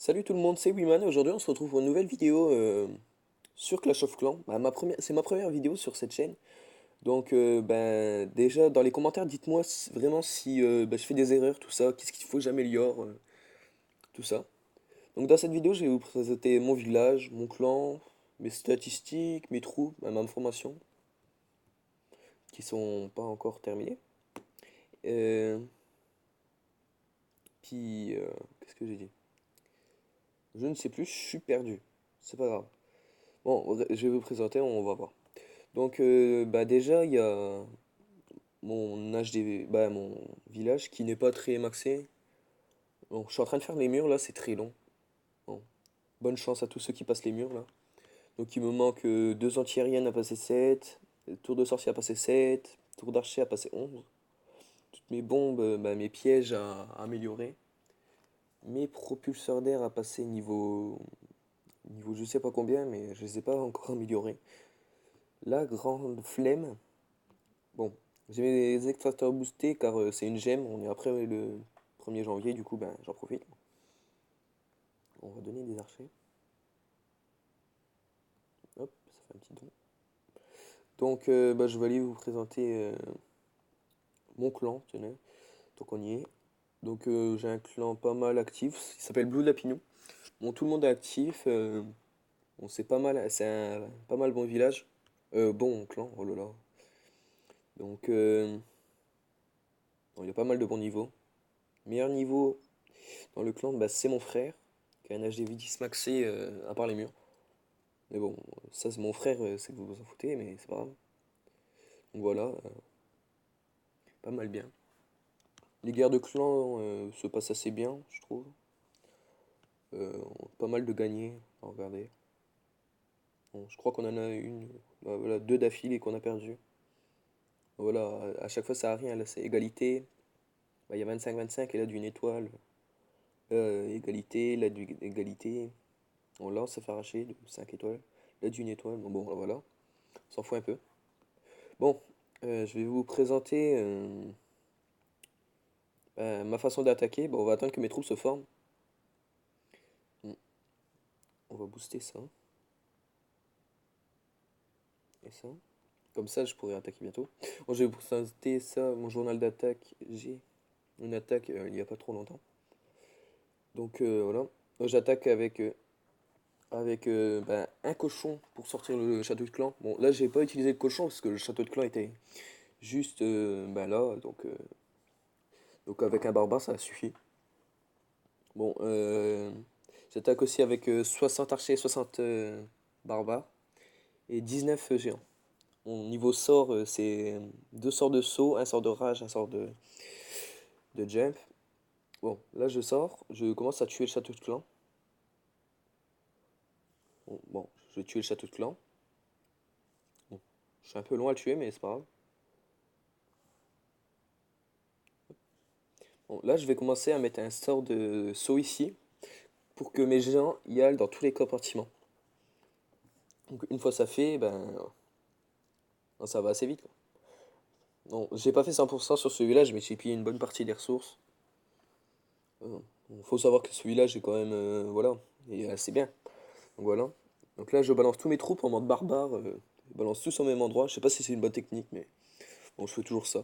Salut tout le monde, c'est Wiman. Aujourd'hui, on se retrouve pour une nouvelle vidéo sur Clash of Clans. C'est ma première vidéo sur cette chaîne. Donc, déjà, dans les commentaires, dites-moi vraiment si je fais des erreurs, tout ça, qu'est-ce qu'il faut que j'améliore, tout ça. Donc, dans cette vidéo, je vais vous présenter mon village, mon clan, mes statistiques, mes troupes, ma information, qui sont pas encore terminées. Euh, Qu'est-ce que j'ai dit? Je ne sais plus, je suis perdu. C'est pas grave. Bon, je vais vous présenter, on va voir. Donc, déjà, il y a mon village qui n'est pas très maxé. Bon, je suis en train de faire les murs là, c'est très long. Bon, bonne chance à tous ceux qui passent les murs là. Donc, il me manque deux anti-aériennes à passer 7, tour de sorcier à passer 7, tour d'archer à passer 11. Toutes mes bombes, mes pièges à améliorer. Mes propulseurs d'air à passer niveau je sais pas combien, mais je les ai pas encore améliorés. La grande flemme. Bon, j'ai mes extracteurs boostés car c'est une gemme, on est après le 1er janvier, du coup j'en profite. On va donner des archers. Hop, ça fait un petit don. Donc je vais aller vous présenter mon clan, tenez, tant qu'on y est. Donc j'ai un clan pas mal actif, il s'appelle Blue Lapignon. Bon, tout le monde est actif, bon, c'est pas mal, c'est un pas mal bon village. Bon clan, oh là là. Donc bon, il y a pas mal de bons niveaux. Meilleur niveau dans le clan, c'est mon frère, qui a un HDV 10 maxé à part les murs. Mais bon, ça c'est mon frère, c'est que vous vous en foutez, mais c'est pas grave. Donc voilà, pas mal bien. Les guerres de clans se passent assez bien, je trouve. Pas mal de gagnés, à regarder. Bon, je crois qu'on en a voilà, deux d'affilée qu'on a perdu. Voilà, à chaque fois ça a rien, là c'est égalité. Il y a 25-25 et là d'une étoile. Égalité, là d'une égalité. On lance, ça fait arracher, 5 étoiles. Là d'une étoile, bon voilà, on s'en fout un peu. Bon, je vais vous présenter ma façon d'attaquer. Bon, on va attendre que mes troupes se forment. Hmm, On va booster ça et ça. Comme ça, je pourrai attaquer bientôt. Bon, je vais vous présenter ça, mon journal d'attaque. J'ai une attaque il n'y a pas trop longtemps. Donc voilà. J'attaque avec un cochon pour sortir le château de clan. Bon, là, j'ai pas utilisé le cochon parce que le château de clan était juste là. Donc avec un barbare, ça a suffi. Bon, j'attaque aussi avec 60 archers et 60 barbares et 19 géants. Mon niveau sort, c'est deux sorts de saut, un sort de rage, un sort de jump. Bon, là je sors, je commence à tuer le château de clan. Bon, je vais tuer le château de clan. Bon, je suis un peu long à le tuer, mais c'est pas grave. Bon, là je vais commencer à mettre un sort de saut ici pour que mes géants y aillent dans tous les compartiments. Donc une fois ça fait, ça va assez vite, quoi. Non, j'ai pas fait 100% sur ce village, mais j'ai pillé une bonne partie des ressources. Bon, faut savoir que ce village est quand même, voilà, il est assez bien. Donc voilà. Donc là, je balance tous mes troupes en mode barbare. Je balance tous au même endroit. Je sais pas si c'est une bonne technique, mais bon, je fais toujours ça.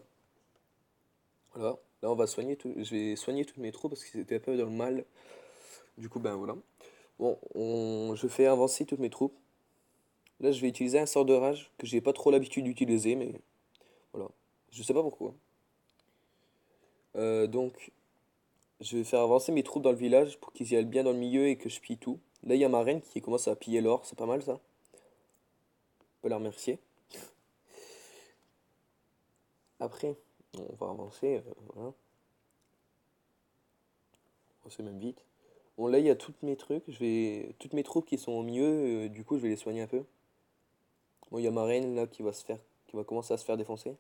Voilà. Là, on va soigner tout. Je vais soigner toutes mes troupes parce qu'ils étaient un peu dans le mal. Du coup, voilà. Bon, je fais avancer toutes mes troupes. Là, je vais utiliser un sort de rage que j'ai pas trop l'habitude d'utiliser, mais voilà. Je sais pas pourquoi. Donc, je vais faire avancer mes troupes dans le village pour qu'ils y aillent bien dans le milieu et que je pille tout. Là, il y a ma reine qui commence à piller l'or. C'est pas mal ça. On peut la remercier. Après, on va avancer. Voilà. C'est même vite. Bon, là, il y a toutes mes trucs. Toutes mes troupes qui sont au milieu, du coup, je vais les soigner un peu. Bon, il y a ma reine là qui va commencer à se faire défoncer.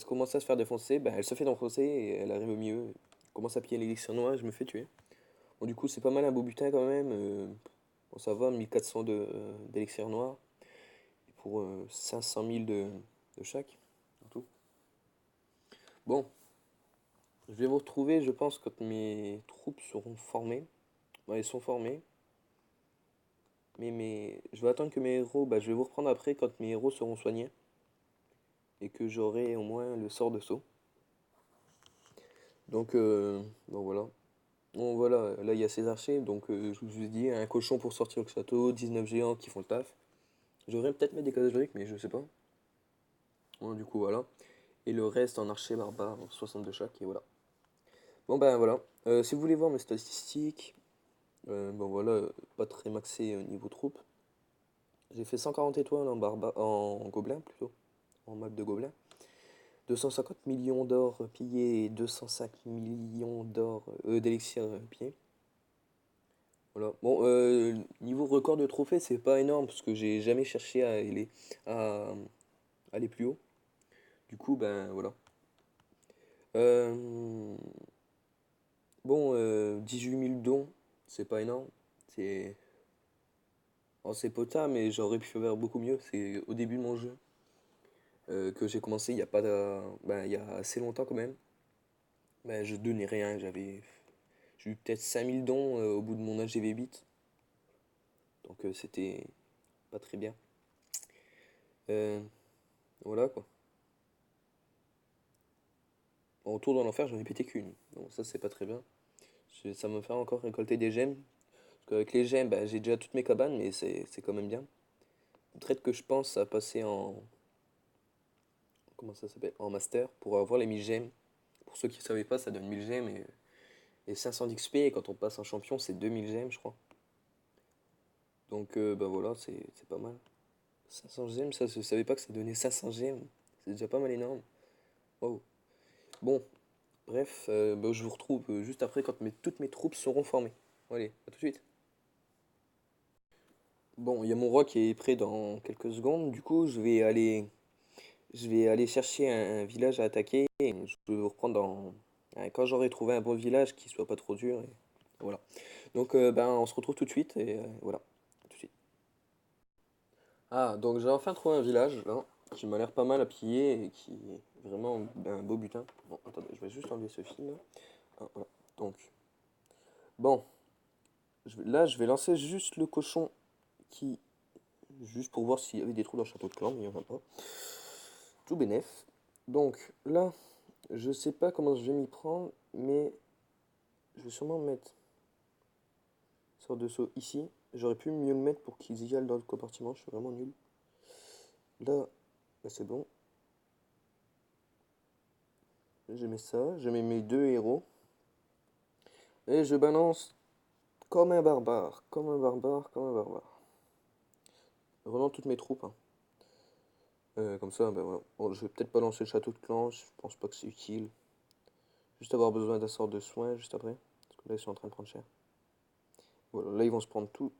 Commencer à se faire défoncer. Ben, elle se fait défoncer et elle arrive au milieu. Elle commence à piller l'élixir noir et je me fais tuer. Bon, du coup, c'est pas mal un beau butin quand même. Bon, ça va, 1400 d'élixir noir. Et pour 500 000 de chaque. En tout. Bon, Je vais vous retrouver, je pense, quand mes troupes seront formées. Ouais, elles sont formées. Je vais attendre que mes héros, je vais vous reprendre après quand mes héros seront soignés. Et que j'aurai au moins le sort de saut. Donc, bon voilà. Bon voilà, là il y a ces archers, donc je vous ai dit, un cochon pour sortir le château, 19 géants qui font le taf. J'aurais peut-être mettre des cases briques, mais je sais pas. Bon, du coup voilà. Et le reste en archer barbare, 62 chaque, et voilà. Bon ben voilà. Si vous voulez voir mes statistiques, bon voilà, pas très maxé niveau troupe. J'ai fait 140 étoiles en gobelin plutôt, en map de gobelin. 250 millions d'or pillés et 205 millions d'or d'élixir pillés. Voilà. Bon, niveau record de trophées, c'est pas énorme parce que j'ai jamais cherché à aller plus haut. Du coup, ben voilà. Euh, bon, 18 000 dons, c'est pas énorme. C'est c'est potable, mais j'aurais pu faire beaucoup mieux. C'est au début de mon jeu que j'ai commencé il y a pas il y a assez longtemps quand même. Ben, je donnais rien, j'ai eu peut-être 5 000 dons au bout de mon AGV bit. Donc c'était pas très bien. Euh, voilà quoi. En tour dans l'enfer, j'en ai pété qu'une. Donc ça, c'est pas très bien. Ça me fait encore récolter des gemmes. Parce qu'avec les gemmes, j'ai déjà toutes mes cabanes, mais c'est quand même bien. Peut-être que je pense à passer en... Comment ça s'appelle? En master pour avoir les 1000 gemmes. Pour ceux qui ne savaient pas, ça donne 1000 gemmes et 500 d'XP. Et quand on passe en champion, c'est 2000 gemmes, je crois. Donc voilà, c'est pas mal. 500 gemmes, ça, je savais pas que ça donnait 500 gemmes. C'est déjà pas mal énorme. Wow. Bon, bref, je vous retrouve juste après quand toutes mes troupes seront formées. Allez, à tout de suite. Bon, il y a mon roi qui est prêt dans quelques secondes. Du coup, je vais aller chercher un village à attaquer. Et je vais vous reprendre quand j'aurai trouvé un bon village qui soit pas trop dur. Et voilà. Donc, on se retrouve tout de suite. Et voilà, tout de suite. Ah, donc j'ai enfin trouvé un village là, qui m'a l'air pas mal à piller et qui est vraiment un beau butin. Bon, attendez, je vais juste enlever ce fil là. Ah, voilà. Donc, bon, là, je vais lancer juste le cochon qui juste pour voir s'il y avait des trous dans le château de clan, mais il n'y en a pas. Tout bénef. Donc là, je sais pas comment je vais m'y prendre, mais je vais sûrement mettre une sorte de saut ici. J'aurais pu mieux le mettre pour qu'ils y aillent dans le compartiment, je suis vraiment nul. Là c'est bon. Je mets ça, je mets mes deux héros. Et je balance comme un barbare, comme un barbare, comme un barbare. Vraiment toutes mes troupes, hein. Comme ça, ben voilà. Bon, je vais peut-être pas lancer le château de clan, je pense pas que c'est utile. Juste avoir besoin d'un sort de soin juste après. Parce que là, ils sont en train de prendre cher. Voilà, là, ils vont se prendre tous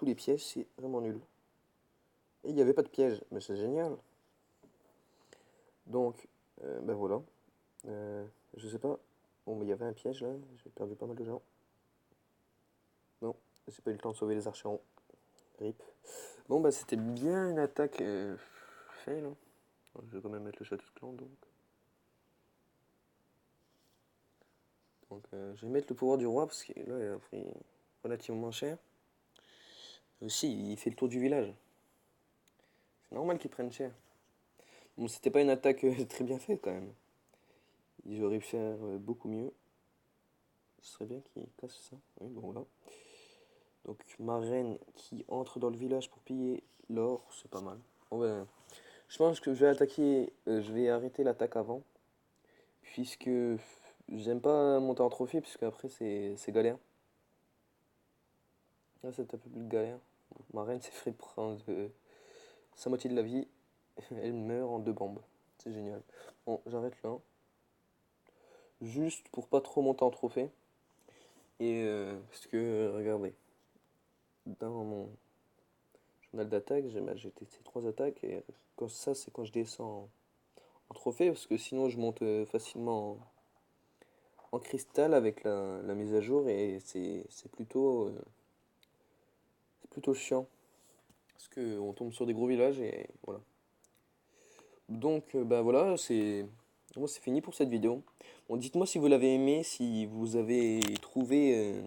les pièges, c'est vraiment nul. Et il n'y avait pas de piège, mais c'est génial. Donc, voilà. Je sais pas. Bon, mais il y avait un piège là, j'ai perdu pas mal de gens. Non, j'ai pas eu le temps de sauver les archers en haut. RIP. Bon, c'était bien une attaque fail, hein. Je vais quand même mettre le château de clan donc. Donc, je vais mettre le pouvoir du roi parce que là, il a pris relativement cher. Aussi, il fait le tour du village. C'est normal qu'il prenne cher. Bon, c'était pas une attaque très bien faite quand même. Ils auraient pu faire beaucoup mieux. Ce serait bien qu'ils cassent ça. Oui, bon voilà. Donc ma reine qui entre dans le village pour piller l'or, c'est pas mal. Bon, je pense que je vais attaquer, je vais arrêter l'attaque avant, puisque j'aime pas monter en trophée, puisque après c'est galère. Là c'est un peu plus de galère. Ma reine s'est fait prendre sa moitié de la vie, elle meurt en deux bombes. C'est génial. Bon, j'arrête là. Juste pour pas trop monter en trophée. Et parce que, regardez, dans mon journal d'attaque, j'ai testé trois attaques. Et quand ça, c'est quand je descends en trophée. Parce que sinon, je monte facilement en cristal avec la mise à jour. Et c'est plutôt chiant. Parce qu'on tombe sur des gros villages et voilà. Donc, voilà, Moi, c'est fini pour cette vidéo. Bon, dites-moi si vous l'avez aimé, si vous avez trouvé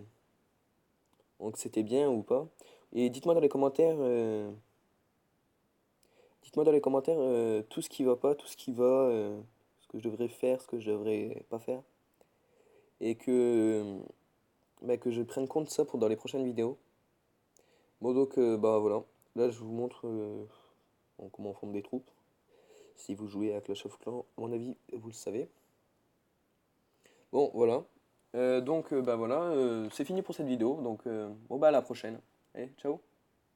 que c'était bien ou pas. Et dites-moi dans les commentaires tout ce qui va pas, tout ce qui va, ce que je devrais faire, ce que je devrais pas faire. Et que je prenne compte de ça pour dans les prochaines vidéos. Bon, donc, bah voilà. Là, je vous montre comment on forme des troupes. Si vous jouez à Clash of Clans, à mon avis, vous le savez. Bon, voilà. Donc, bah voilà, c'est fini pour cette vidéo. Donc, bon, bah à la prochaine. Allez, ciao!